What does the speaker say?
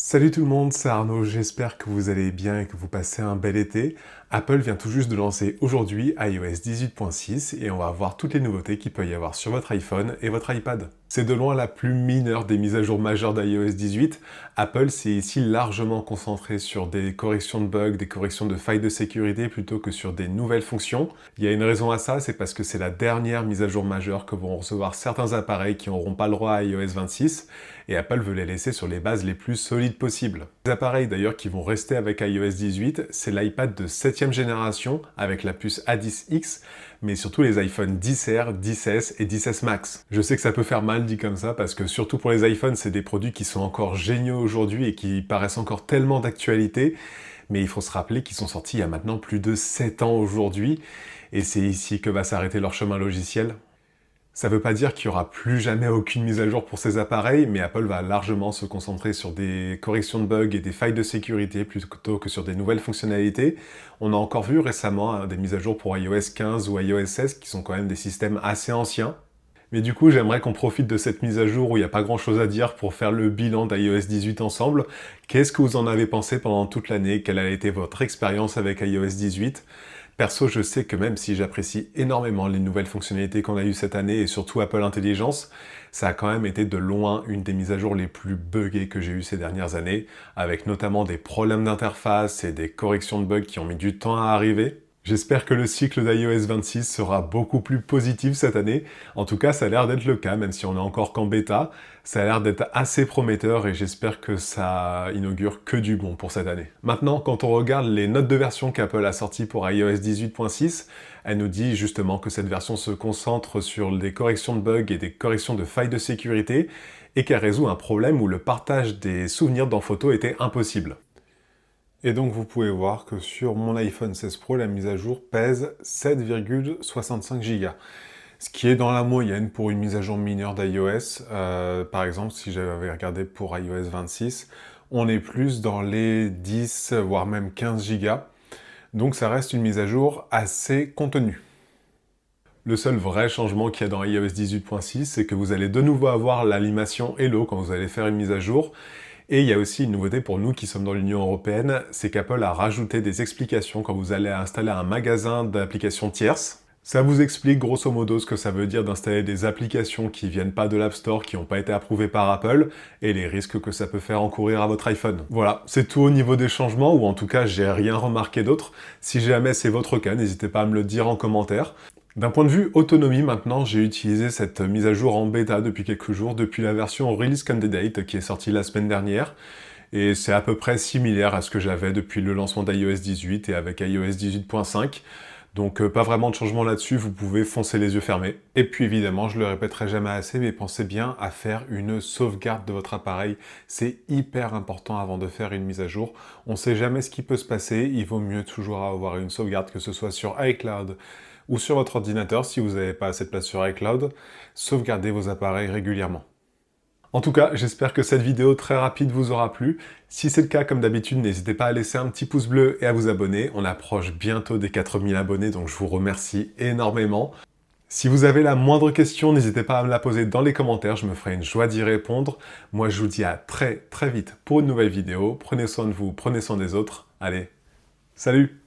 Salut tout le monde, c'est Arnaud, j'espère que vous allez bien et que vous passez un bel été. Apple vient tout juste de lancer aujourd'hui iOS 18.6 et on va voir toutes les nouveautés qu'il peut y avoir sur votre iPhone et votre iPad. C'est de loin la plus mineure des mises à jour majeures d'iOS 18. Apple s'est ici largement concentré sur des corrections de bugs, des corrections de failles de sécurité plutôt que sur des nouvelles fonctions. Il y a une raison à ça, c'est parce que c'est la dernière mise à jour majeure que vont recevoir certains appareils qui n'auront pas le droit à iOS 26 et Apple veut les laisser sur les bases les plus solides possibles. Les appareils d'ailleurs qui vont rester avec iOS 18, c'est l'iPad de 7ème génération avec la puce A10X, mais surtout les iPhone 10R, 10S et 10S Max. Je sais que ça peut faire mal dit comme ça, parce que surtout pour les iPhones, c'est des produits qui sont encore géniaux aujourd'hui et qui paraissent encore tellement d'actualité, mais il faut se rappeler qu'ils sont sortis il y a maintenant plus de 7 ans aujourd'hui, et c'est ici que va s'arrêter leur chemin logiciel. Ça ne veut pas dire qu'il n'y aura plus jamais aucune mise à jour pour ces appareils, mais Apple va largement se concentrer sur des corrections de bugs et des failles de sécurité plutôt que sur des nouvelles fonctionnalités. On a encore vu récemment des mises à jour pour iOS 15 ou iOS 16 qui sont quand même des systèmes assez anciens. Mais du coup, j'aimerais qu'on profite de cette mise à jour où il n'y a pas grand chose à dire pour faire le bilan d'iOS 18 ensemble. Qu'est-ce que vous en avez pensé pendant toute l'année? Quelle a été votre expérience avec iOS 18? Perso, je sais que même si j'apprécie énormément les nouvelles fonctionnalités qu'on a eues cette année et surtout Apple Intelligence, ça a quand même été de loin une des mises à jour les plus buggées que j'ai eues ces dernières années, avec notamment des problèmes d'interface et des corrections de bugs qui ont mis du temps à arriver. J'espère que le cycle d'iOS 26 sera beaucoup plus positif cette année. En tout cas, ça a l'air d'être le cas, même si on est encore qu'en bêta. Ça a l'air d'être assez prometteur et j'espère que ça inaugure que du bon pour cette année. Maintenant, quand on regarde les notes de version qu'Apple a sorties pour iOS 18.6, elle nous dit justement que cette version se concentre sur des corrections de bugs et des corrections de failles de sécurité et qu'elle résout un problème où le partage des souvenirs dans photo était impossible. Et donc vous pouvez voir que sur mon iPhone 16 Pro, la mise à jour pèse 7,65 Go. Ce qui est dans la moyenne pour une mise à jour mineure d'iOS. Par exemple, si j'avais regardé pour iOS 26, on est plus dans les 10, voire même 15 Go. Donc ça reste une mise à jour assez contenue. Le seul vrai changement qu'il y a dans iOS 18.6, c'est que vous allez de nouveau avoir l'animation Hello quand vous allez faire une mise à jour. Et il y a aussi une nouveauté pour nous qui sommes dans l'Union Européenne, c'est qu'Apple a rajouté des explications quand vous allez installer un magasin d'applications tierces. Ça vous explique grosso modo ce que ça veut dire d'installer des applications qui viennent pas de l'App Store, qui n'ont pas été approuvées par Apple, et les risques que ça peut faire encourir à votre iPhone. Voilà, c'est tout au niveau des changements, ou en tout cas j'ai rien remarqué d'autre. Si jamais c'est votre cas, n'hésitez pas à me le dire en commentaire. D'un point de vue autonomie, maintenant, j'ai utilisé cette mise à jour en bêta depuis quelques jours, depuis la version Release Candidate qui est sortie la semaine dernière, et c'est à peu près similaire à ce que j'avais depuis le lancement d'iOS 18 et avec iOS 18.5. Donc pas vraiment de changement là-dessus, vous pouvez foncer les yeux fermés. Et puis évidemment, je le répéterai jamais assez, mais pensez bien à faire une sauvegarde de votre appareil. C'est hyper important avant de faire une mise à jour. On ne sait jamais ce qui peut se passer, il vaut mieux toujours avoir une sauvegarde, que ce soit sur iCloud ou sur votre ordinateur, si vous n'avez pas assez de place sur iCloud. Sauvegardez vos appareils régulièrement. En tout cas, j'espère que cette vidéo très rapide vous aura plu. Si c'est le cas, comme d'habitude, n'hésitez pas à laisser un petit pouce bleu et à vous abonner. On approche bientôt des 4000 abonnés, donc je vous remercie énormément. Si vous avez la moindre question, n'hésitez pas à me la poser dans les commentaires, je me ferai une joie d'y répondre. Moi, je vous dis à très vite pour une nouvelle vidéo. Prenez soin de vous, prenez soin des autres. Allez, salut!